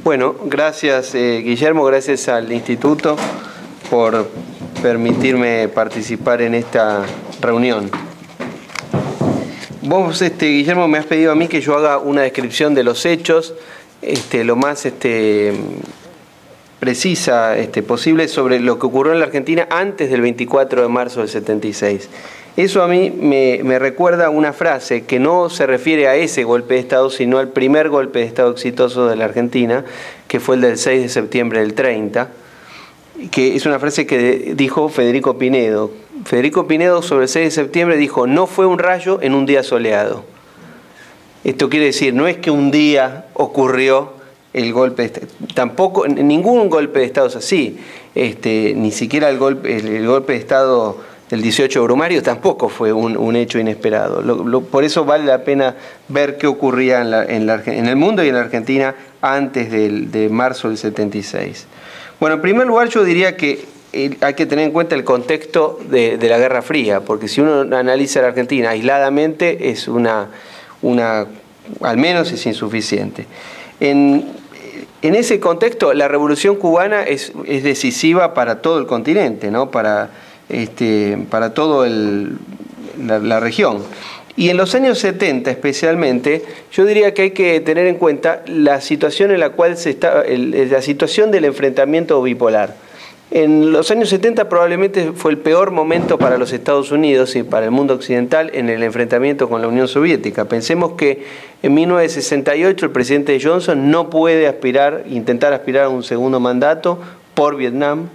Bueno, gracias Guillermo, gracias al Instituto por permitirme participar en esta reunión. Vos, Guillermo, me has pedido a mí que yo haga una descripción de los hechos, lo más precisa posible sobre lo que ocurrió en la Argentina antes del 24 de marzo del 76. Eso a mí me recuerda una frase que no se refiere a ese golpe de Estado, sino al primer golpe de Estado exitoso de la Argentina, que fue el del 6 de septiembre del 30, que es una frase que dijo Federico Pinedo. Federico Pinedo sobre el 6 de septiembre dijo: no fue un rayo en un día soleado. Esto quiere decir, no es que un día ocurrió el golpe de Estado, tampoco, ningún golpe de Estado es así, ni siquiera el golpe de Estado del 18 de Brumario tampoco fue un hecho inesperado. Por eso vale la pena ver qué ocurría en el mundo y en la Argentina antes de marzo del 76. Bueno, en primer lugar yo diría que hay que tener en cuenta el contexto de la Guerra Fría, porque si uno analiza la Argentina aisladamente al menos es insuficiente. En ese contexto, la Revolución Cubana es decisiva para todo el continente, ¿no? Para toda la región. Y en los años 70 especialmente, yo diría que hay que tener en cuenta la situación en la cual la situación del enfrentamiento bipolar. En los años 70 probablemente fue el peor momento para los Estados Unidos y para el mundo occidental en el enfrentamiento con la Unión Soviética. Pensemos que en 1968 el presidente Johnson no puede intentar aspirar a un segundo mandato por Vietnam.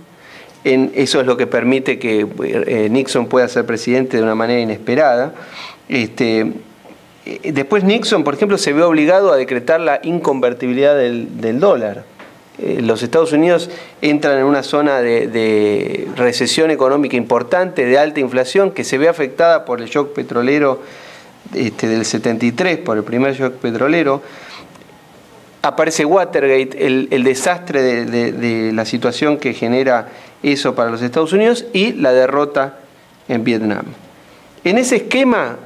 Eso es lo que permite que Nixon pueda ser presidente de una manera inesperada. Después Nixon, por ejemplo, se ve obligado a decretar la inconvertibilidad del dólar. Los Estados Unidos entran en una zona de recesión económica importante, de alta inflación, que se ve afectada por el shock petrolero del 73, por el primer shock petrolero. Aparece Watergate, el desastre de la situación que genera eso para los Estados Unidos, y la derrota en Vietnam. En ese esquema,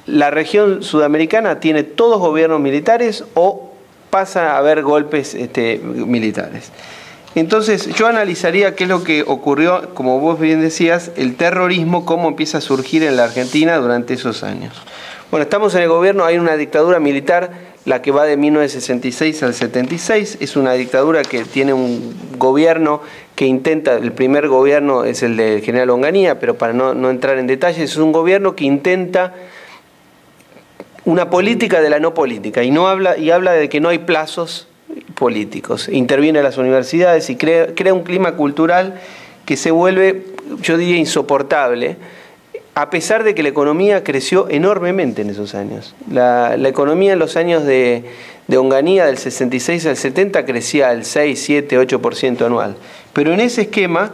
la región sudamericana tiene todos gobiernos militares o pasa a haber golpes militares. Entonces yo analizaría qué es lo que ocurrió, como vos bien decías, el terrorismo, cómo empieza a surgir en la Argentina durante esos años. Bueno, estamos en el gobierno, hay una dictadura militar, la que va de 1966 al 76, es una dictadura que tiene un gobierno que intenta, el primer gobierno es el del general Onganía, pero para no entrar en detalles, es un gobierno que intenta una política de la no política, y habla de que no hay plazos políticos. Interviene a las universidades y crea un clima cultural que se vuelve, yo diría, insoportable, a pesar de que la economía creció enormemente en esos años. La economía en los años de Onganía, del 66 al 70, crecía al 6, 7, 8% anual. Pero en ese esquema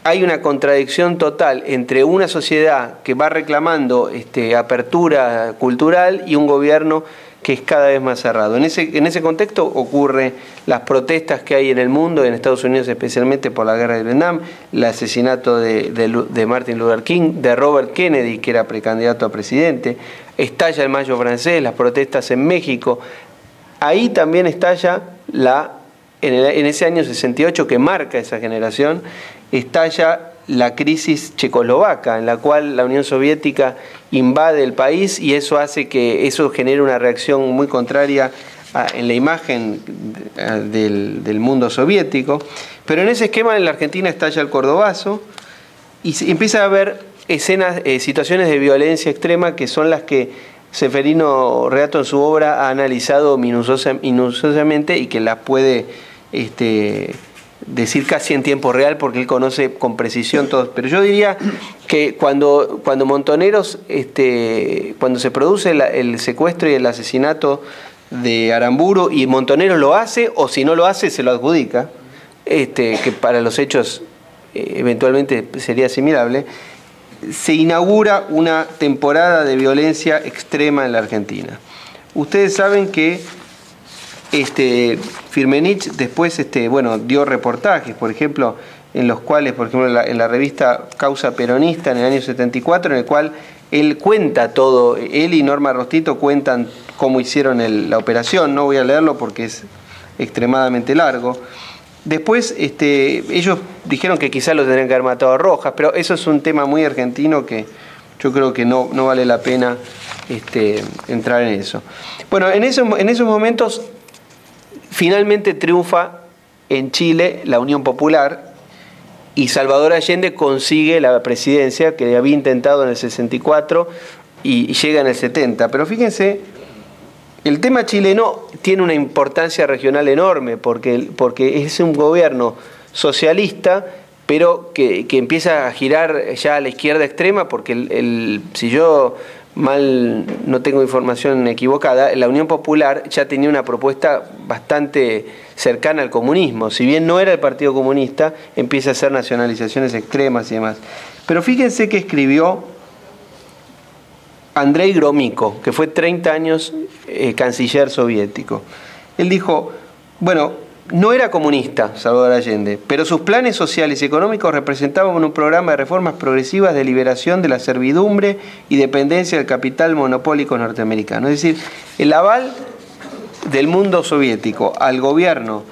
hay una contradicción total entre una sociedad que va reclamando apertura cultural y un gobierno que es cada vez más cerrado. En ese contexto ocurren las protestas que hay en el mundo, en Estados Unidos especialmente por la guerra de Vietnam, el asesinato de Martin Luther King, de Robert Kennedy, que era precandidato a presidente, estalla el Mayo francés, las protestas en México. Ahí también estalla en ese año 68, que marca esa generación, estalla la crisis checoslovaca, en la cual la Unión Soviética invade el país, y eso hace que eso genere una reacción muy contraria en la imagen del mundo soviético. Pero en ese esquema en la Argentina estalla el Cordobazo y empieza a haber situaciones de violencia extrema, que son las que Ceferino Reato en su obra ha analizado minuciosamente y que las puede decir casi en tiempo real, porque él conoce con precisión todo. Pero yo diría que cuando Montoneros, cuando se produce el secuestro y el asesinato de Aramburu, y Montoneros lo hace, o si no lo hace, se lo adjudica, que para los hechos eventualmente sería asimilable, se inaugura una temporada de violencia extrema en la Argentina. Ustedes saben que Firmenich después dio reportajes, por ejemplo, en los cuales, por ejemplo, en la revista Causa Peronista en el año 74, en el cual él cuenta todo, él y Norma Rostito cuentan cómo hicieron la operación. No voy a leerlo porque es extremadamente largo. Después ellos dijeron que quizás lo tendrían que haber matado a Rojas, pero eso es un tema muy argentino que yo creo que no vale la pena entrar en eso. Bueno, en esos momentos finalmente triunfa en Chile la Unión Popular y Salvador Allende consigue la presidencia que había intentado en el 64 y llega en el 70. Pero fíjense, el tema chileno tiene una importancia regional enorme porque es un gobierno socialista, pero que empieza a girar ya a la izquierda extrema, porque si yo mal no tengo información equivocada, la Unión Popular ya tenía una propuesta bastante cercana al comunismo. Si bien no era el Partido Comunista, empieza a hacer nacionalizaciones extremas y demás. Pero fíjense que escribió Andrei Gromyko, que fue 30 años canciller soviético. Él dijo, bueno, no era comunista Salvador Allende, pero sus planes sociales y económicos representaban un programa de reformas progresivas de liberación de la servidumbre y dependencia del capital monopólico norteamericano. Es decir, el aval del mundo soviético al gobierno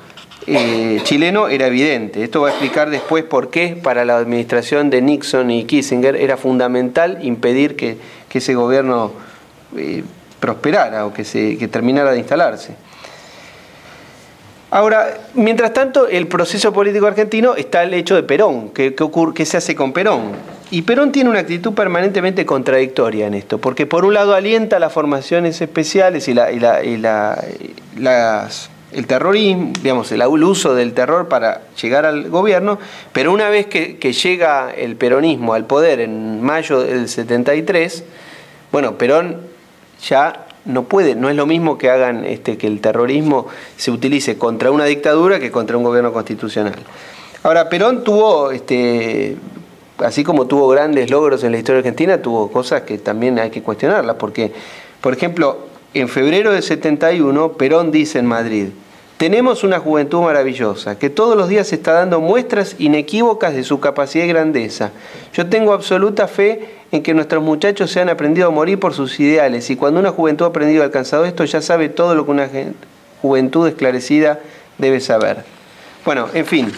chileno era evidente. Esto va a explicar después por qué para la administración de Nixon y Kissinger era fundamental impedir que ese gobierno prosperara o que terminara de instalarse. Ahora, mientras tanto, el proceso político argentino está el hecho de Perón. ¿Qué se hace con Perón? Y Perón tiene una actitud permanentemente contradictoria en esto, porque por un lado alienta las formaciones especiales y el terrorismo, digamos, el uso del terror para llegar al gobierno, pero una vez que llega el peronismo al poder en mayo del 73, bueno, Perón ya no puede, no es lo mismo que hagan que el terrorismo se utilice contra una dictadura que contra un gobierno constitucional. Ahora, Perón tuvo, así como tuvo grandes logros en la historia argentina, tuvo cosas que también hay que cuestionarlas, porque, por ejemplo, en febrero del 71, Perón dice en Madrid: tenemos una juventud maravillosa, que todos los días está dando muestras inequívocas de su capacidad y grandeza. Yo tengo absoluta fe en que nuestros muchachos se han aprendido a morir por sus ideales, y cuando una juventud ha aprendido y alcanzado esto, ya sabe todo lo que una juventud esclarecida debe saber. Bueno, en fin,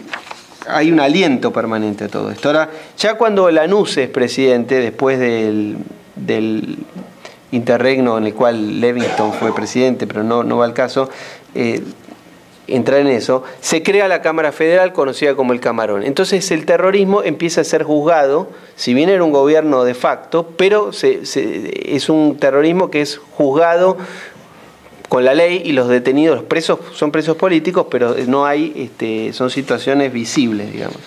hay un aliento permanente a todo esto. Ahora, ya cuando Lanús es presidente, después del interregno en el cual Livingston fue presidente, pero no va al caso, entrar en eso, se crea la Cámara Federal conocida como el Camarón. Entonces el terrorismo empieza a ser juzgado, si bien era un gobierno de facto, pero es un terrorismo que es juzgado con la ley y los detenidos, los presos son presos políticos, pero no hay, son situaciones visibles, digamos.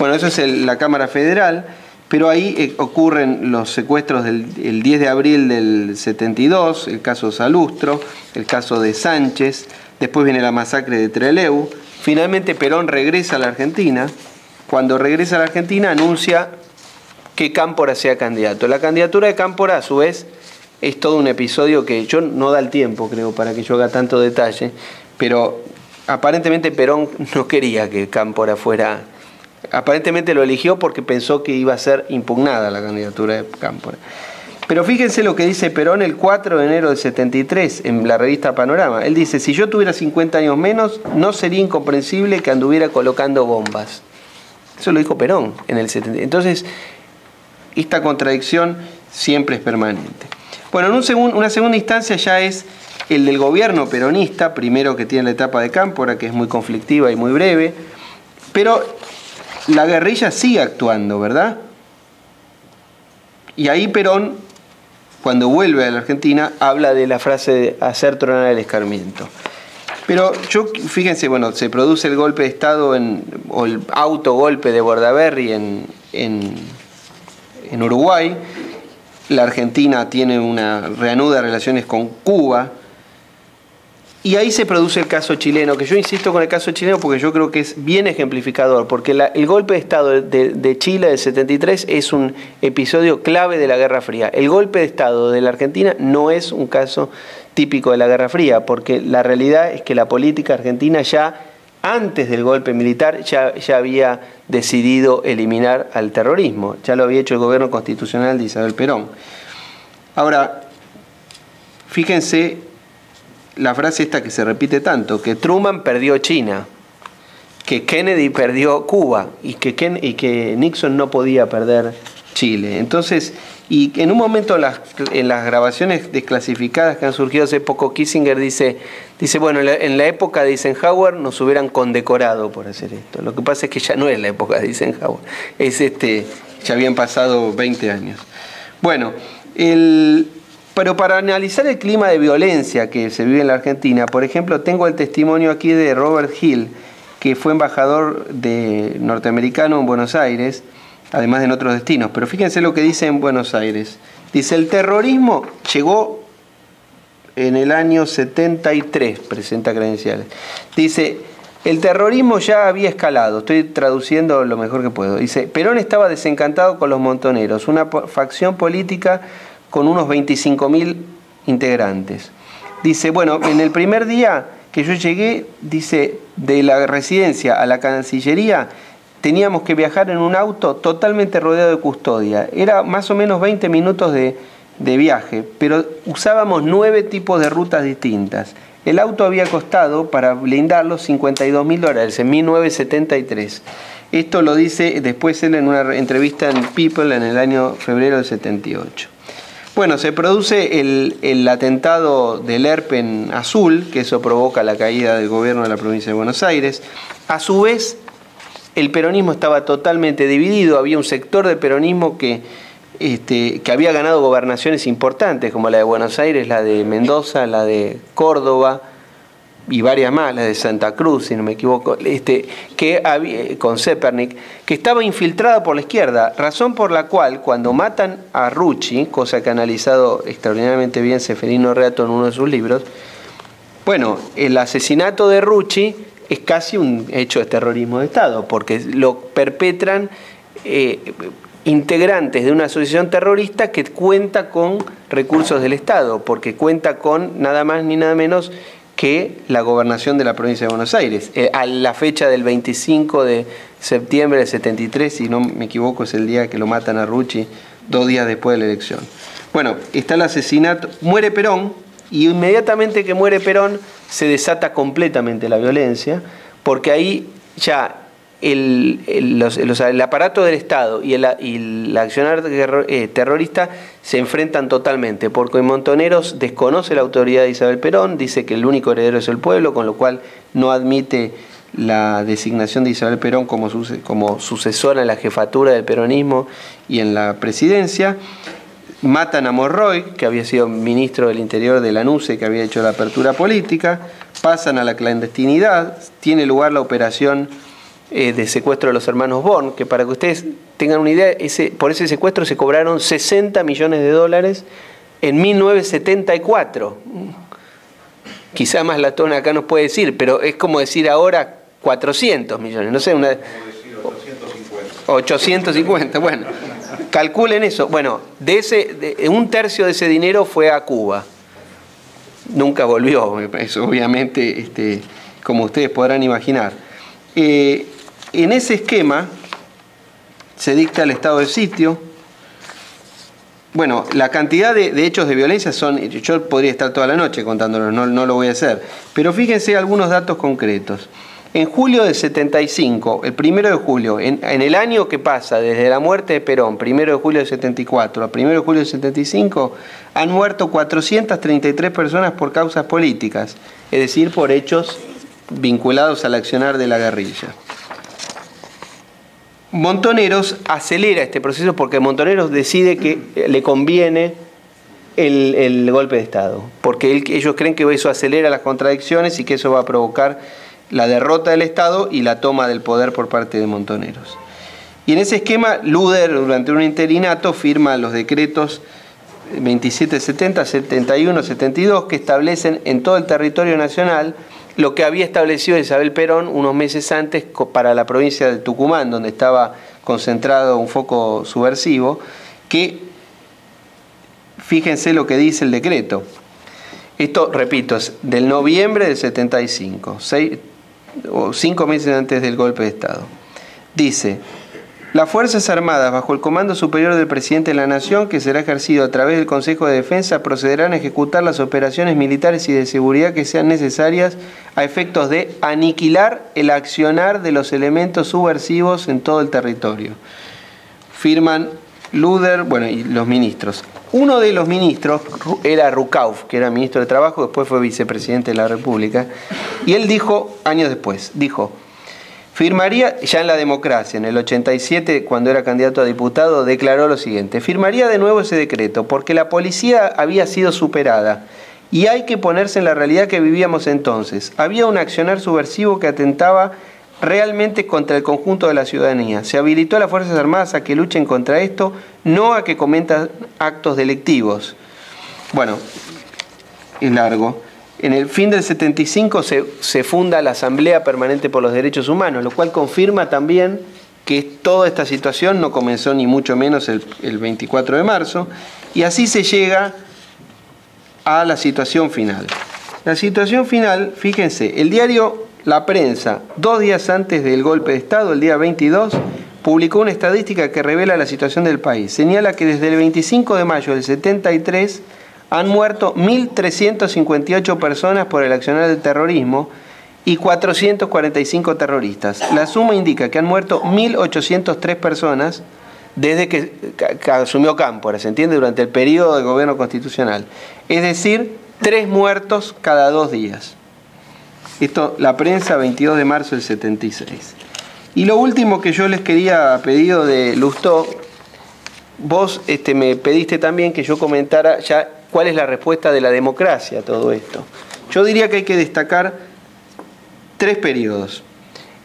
Bueno, eso es la Cámara Federal, pero ahí ocurren los secuestros el 10 de abril del 72, el caso Salustro, el caso de Sánchez. Después viene la masacre de Trelew. Finalmente Perón regresa a la Argentina. Cuando regresa a la Argentina anuncia que Cámpora sea candidato. La candidatura de Cámpora, a su vez, es todo un episodio que yo no da el tiempo, creo, para que yo haga tanto detalle, pero aparentemente Perón no quería que Cámpora fuera... Aparentemente lo eligió porque pensó que iba a ser impugnada la candidatura de Cámpora. Pero fíjense lo que dice Perón el 4 de enero del 73 en la revista Panorama. Él dice: si yo tuviera 50 años menos, no sería incomprensible que anduviera colocando bombas. Eso lo dijo Perón en el 73. Entonces, esta contradicción siempre es permanente. Bueno, una segunda instancia ya es el del gobierno peronista, primero que tiene la etapa de Cámpora, que es muy conflictiva y muy breve, pero la guerrilla sigue actuando, ¿verdad? Y ahí Perón, cuando vuelve a la Argentina, habla de la frase de hacer tronar el escarmiento. Pero fíjense, bueno, se produce el golpe de Estado o el autogolpe de Bordaberry en Uruguay. La Argentina reanuda relaciones con Cuba. Y ahí se produce el caso chileno, que yo insisto con el caso chileno porque yo creo que es bien ejemplificador, porque el golpe de Estado de Chile del 73 es un episodio clave de la Guerra Fría. El golpe de Estado de la Argentina no es un caso típico de la Guerra Fría, porque la realidad es que la política argentina ya antes del golpe militar ya había decidido eliminar al terrorismo. Ya lo había hecho el gobierno constitucional de Isabel Perón. Ahora, fíjense la frase esta que se repite tanto, que Truman perdió China, que Kennedy perdió Cuba y que Nixon no podía perder Chile. Entonces, y en un momento en las grabaciones desclasificadas que han surgido hace poco, Kissinger dice bueno, en la época de Eisenhower nos hubieran condecorado por hacer esto. Lo que pasa es que ya no es la época de Eisenhower, ya habían pasado 20 años. Bueno, pero para analizar el clima de violencia que se vive en la Argentina, por ejemplo, tengo el testimonio aquí de Robert Hill, que fue embajador norteamericano en Buenos Aires, además de en otros destinos. Pero fíjense lo que dice en Buenos Aires. Dice, el terrorismo llegó en el año 73, presenta credenciales. Dice, el terrorismo ya había escalado, estoy traduciendo lo mejor que puedo. Dice, Perón estaba desencantado con los montoneros, una facción política con unos 25.000 integrantes. Dice, bueno, en el primer día que yo llegué, dice, de la residencia a la Cancillería, teníamos que viajar en un auto totalmente rodeado de custodia. Era más o menos 20 minutos de viaje, pero usábamos 9 tipos de rutas distintas. El auto había costado, para blindarlo, $52.000 en 1973. Esto lo dice después él en una entrevista en People en el año febrero del 78. Bueno, se produce el atentado del ERP en Azul, que eso provoca la caída del gobierno de la provincia de Buenos Aires. A su vez, el peronismo estaba totalmente dividido, había un sector del peronismo que había ganado gobernaciones importantes, como la de Buenos Aires, la de Mendoza, la de Córdoba y varias más, la de Santa Cruz, si no me equivoco, que había, con Zepernik, que estaba infiltrada por la izquierda, razón por la cual cuando matan a Rucci, cosa que ha analizado extraordinariamente bien Seferino Reato en uno de sus libros, bueno, el asesinato de Rucci es casi un hecho de terrorismo de Estado, porque lo perpetran integrantes de una asociación terrorista que cuenta con recursos del Estado, porque cuenta con nada más ni nada menos que la gobernación de la provincia de Buenos Aires. A la fecha del 25 de septiembre del 73, si no me equivoco, es el día que lo matan a Rucci, 2 días después de la elección. Bueno, está el asesinato, muere Perón, y inmediatamente que muere Perón se desata completamente la violencia, porque ahí ya el aparato del Estado y el accionar terrorista se enfrentan totalmente, porque Montoneros desconoce la autoridad de Isabel Perón, dice que el único heredero es el pueblo, con lo cual no admite la designación de Isabel Perón como sucesora en la jefatura del peronismo y en la presidencia. Matan a Monroy, que había sido ministro del Interior de la NUCE, que había hecho la apertura política, pasan a la clandestinidad, tiene lugar la operación de secuestro de los hermanos Born, que para que ustedes tengan una idea, por ese secuestro se cobraron $60 millones en 1974. Quizá más Latón acá nos puede decir, pero es como decir ahora 400 millones, no sé, Como decir 850. 850, bueno, calculen eso. Bueno, un tercio de ese dinero fue a Cuba. Nunca volvió, eso obviamente, como ustedes podrán imaginar. En ese esquema se dicta el estado de sitio. Bueno, la cantidad de hechos de violencia yo podría estar toda la noche contándolos, no lo voy a hacer, pero fíjense algunos datos concretos. En julio del 75, el 1 de julio, en el año que pasa desde la muerte de Perón, 1 de julio del 74 a 1 de julio del 75, han muerto 433 personas por causas políticas, es decir, por hechos vinculados al accionar de la guerrilla. Montoneros acelera este proceso porque Montoneros decide que le conviene el golpe de Estado, porque ellos creen que eso acelera las contradicciones y que eso va a provocar la derrota del Estado y la toma del poder por parte de Montoneros. Y en ese esquema, Luder, durante un interinato, firma los decretos 2770, 71, 72, que establecen en todo el territorio nacional lo que había establecido Isabel Perón unos meses antes para la provincia de Tucumán, donde estaba concentrado un foco subversivo, que fíjense lo que dice el decreto. Esto, repito, es del noviembre del 75, 5 meses antes del golpe de Estado. Dice: Las Fuerzas Armadas, bajo el comando superior del presidente de la Nación, que será ejercido a través del Consejo de Defensa, procederán a ejecutar las operaciones militares y de seguridad que sean necesarias a efectos de aniquilar el accionar de los elementos subversivos en todo el territorio. Firman Luder, bueno, y los ministros. Uno de los ministros era Rukauf, que era ministro de Trabajo, después fue vicepresidente de la República, y él dijo, años después, firmaría, ya en la democracia, en el 87, cuando era candidato a diputado, declaró lo siguiente: firmaría de nuevo ese decreto, porque la policía había sido superada, y hay que ponerse en la realidad que vivíamos entonces. Había un accionar subversivo que atentaba realmente contra el conjunto de la ciudadanía. Se habilitó a las Fuerzas Armadas a que luchen contra esto, no a que cometan actos delictivos. Bueno, es largo. En el fin del 75 se funda la Asamblea Permanente por los Derechos Humanos, lo cual confirma también que toda esta situación no comenzó ni mucho menos el 24 de marzo, y así se llega a la situación final. La situación final, fíjense, el diario La Prensa, 2 días antes del golpe de Estado, el día 22, publicó una estadística que revela la situación del país. Señala que desde el 25 de mayo del 73 han muerto 1.358 personas por el accionar del terrorismo y 445 terroristas. La suma indica que han muerto 1.803 personas desde que asumió Cámpora, ¿se entiende?, durante el periodo de gobierno constitucional. Es decir, 3 muertos cada 2 días. Esto, La Prensa, 22 de marzo del 76. Y lo último que yo les quería, a pedido de Lustó, vos me pediste también que yo comentara ya cuál es la respuesta de la democracia a todo esto. Yo diría que hay que destacar 3 periodos.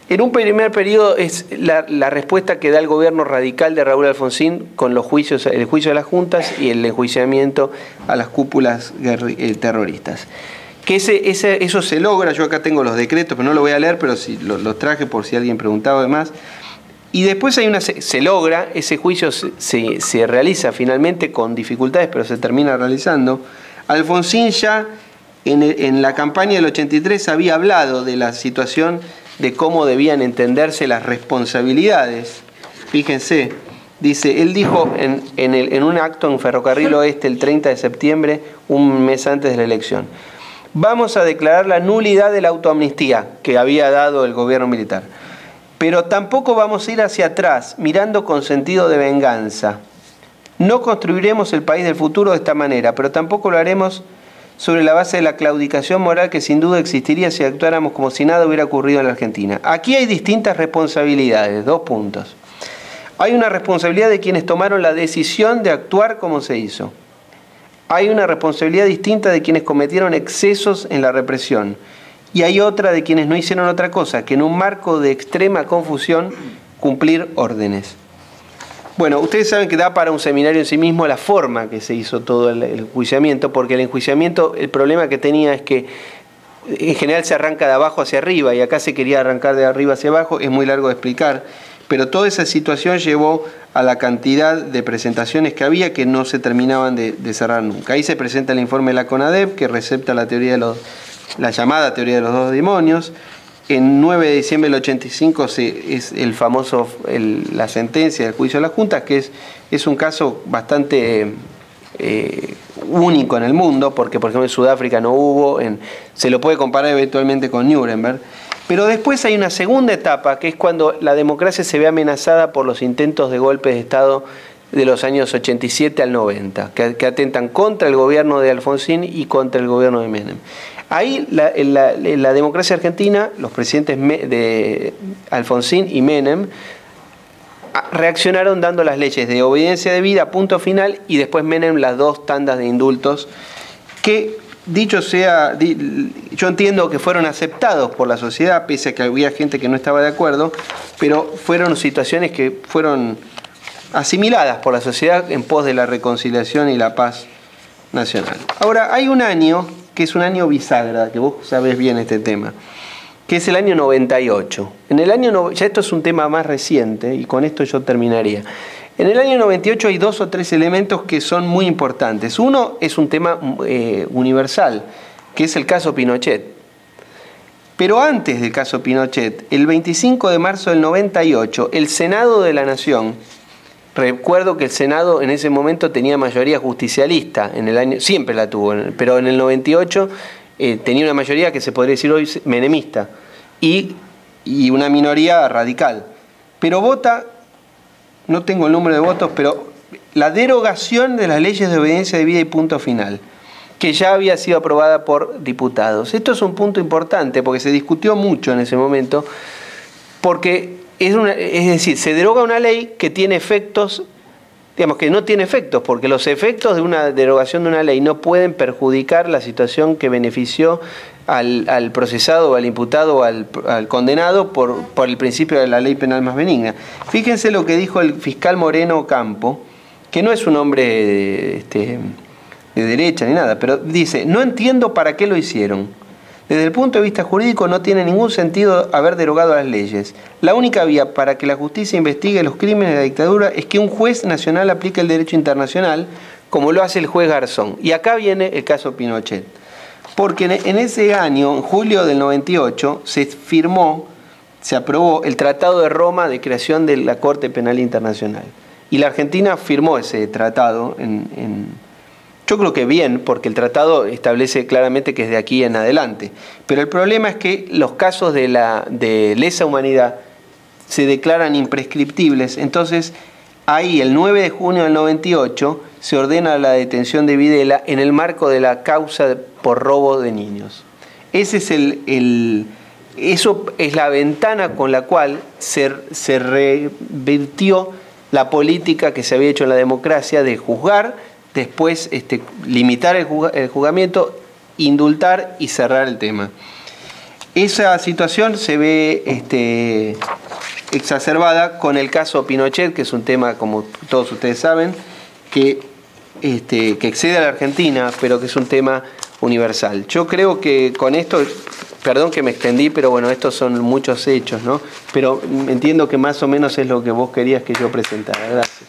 En un primer periodo es la respuesta que da el gobierno radical de Raúl Alfonsín con los juicios, el juicio de las juntas y el enjuiciamiento a las cúpulas terroristas. Que eso se logra, yo acá tengo los decretos, pero no lo voy a leer, pero sí, los traje por si alguien preguntaba además. Y después se logra, ese juicio se realiza finalmente con dificultades, pero se termina realizando. Alfonsín ya en la campaña del 83 había hablado de la situación de cómo debían entenderse las responsabilidades. Fíjense, él dijo en un acto en Ferrocarril Oeste el 30 de septiembre, un mes antes de la elección: vamos a declarar la nulidad de la autoamnistía que había dado el gobierno militar. Pero tampoco vamos a ir hacia atrás, mirando con sentido de venganza. No construiremos el país del futuro de esta manera, pero tampoco lo haremos sobre la base de la claudicación moral que sin duda existiría si actuáramos como si nada hubiera ocurrido en la Argentina. Aquí hay distintas responsabilidades, 2 puntos. Hay una responsabilidad de quienes tomaron la decisión de actuar como se hizo. Hay una responsabilidad distinta de quienes cometieron excesos en la represión. Y hay otra de quienes no hicieron otra cosa que en un marco de extrema confusión cumplir órdenes. Bueno, ustedes saben que da para un seminario en sí mismo la forma que se hizo todo el enjuiciamiento, porque el enjuiciamiento, el problema que tenía es que en general se arranca de abajo hacia arriba y acá se quería arrancar de arriba hacia abajo, es muy largo de explicar, pero toda esa situación llevó a la cantidad de presentaciones que había que no se terminaban de cerrar nunca. Ahí se presenta el informe de la CONADEP que recepta la llamada teoría de los 2 demonios. En 9 de diciembre del 85 es el famoso, la sentencia del juicio de las juntas, que es un caso bastante único en el mundo, porque por ejemplo en Sudáfrica no hubo, se lo puede comparar eventualmente con Nuremberg. Pero después hay una segunda etapa, que es cuando la democracia se ve amenazada por los intentos de golpes de Estado de los años 87 al 90, que atentan contra el gobierno de Alfonsín y contra el gobierno de Menem. Ahí la democracia argentina, los presidentes de Alfonsín y Menem, reaccionaron dando las leyes de obediencia debida, punto final, y después Menem las 2 tandas de indultos que, dicho sea, yo entiendo que fueron aceptados por la sociedad, pese a que había gente que no estaba de acuerdo, pero fueron situaciones que fueron asimiladas por la sociedad en pos de la reconciliación y la paz nacional. Ahora, hay un año que es un año bisagra, que vos sabés bien este tema, que es el año 98. Ya esto es un tema más reciente, y con esto yo terminaría. En el año 98 hay 2 o 3 elementos que son muy importantes. Uno es un tema universal, que es el caso Pinochet. Pero antes del caso Pinochet, el 25 de marzo del 98, el Senado de la Nación, recuerdo que el Senado en ese momento tenía mayoría justicialista, en el año, siempre la tuvo, pero en el 98 tenía una mayoría que se podría decir hoy menemista, y una minoría radical. Pero vota, no tengo el número de votos, pero la derogación de las leyes de obediencia debida y punto final, que ya había sido aprobada por diputados. Esto es un punto importante porque se discutió mucho en ese momento, porque es decir, se deroga una ley que tiene efectos, digamos que no tiene efectos, porque los efectos de una derogación de una ley no pueden perjudicar la situación que benefició al procesado, al imputado o al condenado por el principio de la ley penal más benigna. Fíjense lo que dijo el fiscal Moreno Campo, que no es un hombre de derecha ni nada, pero dice: no entiendo para qué lo hicieron. Desde el punto de vista jurídico no tiene ningún sentido haber derogado las leyes. La única vía para que la justicia investigue los crímenes de la dictadura es que un juez nacional aplique el derecho internacional, como lo hace el juez Garzón. Y acá viene el caso Pinochet. Porque en ese año, en julio del 98, se aprobó el Tratado de Roma de creación de la Corte Penal Internacional. Y la Argentina firmó ese tratado yo creo que bien, porque el tratado establece claramente que es de aquí en adelante. Pero el problema es que los casos de lesa humanidad se declaran imprescriptibles. Entonces, ahí, el 9 de junio del 98, se ordena la detención de Videla en el marco de la causa por robo de niños. Ese es eso es la ventana con la cual se revirtió la política que se había hecho en la democracia de juzgar, después limitar el juzgamiento, indultar y cerrar el tema. Esa situación se ve exacerbada con el caso Pinochet, que es un tema, como todos ustedes saben, que excede a la Argentina, pero que es un tema universal. Yo creo que con esto, perdón que me extendí, pero bueno, estos son muchos hechos, ¿no? Pero entiendo que más o menos es lo que vos querías que yo presentara. Gracias.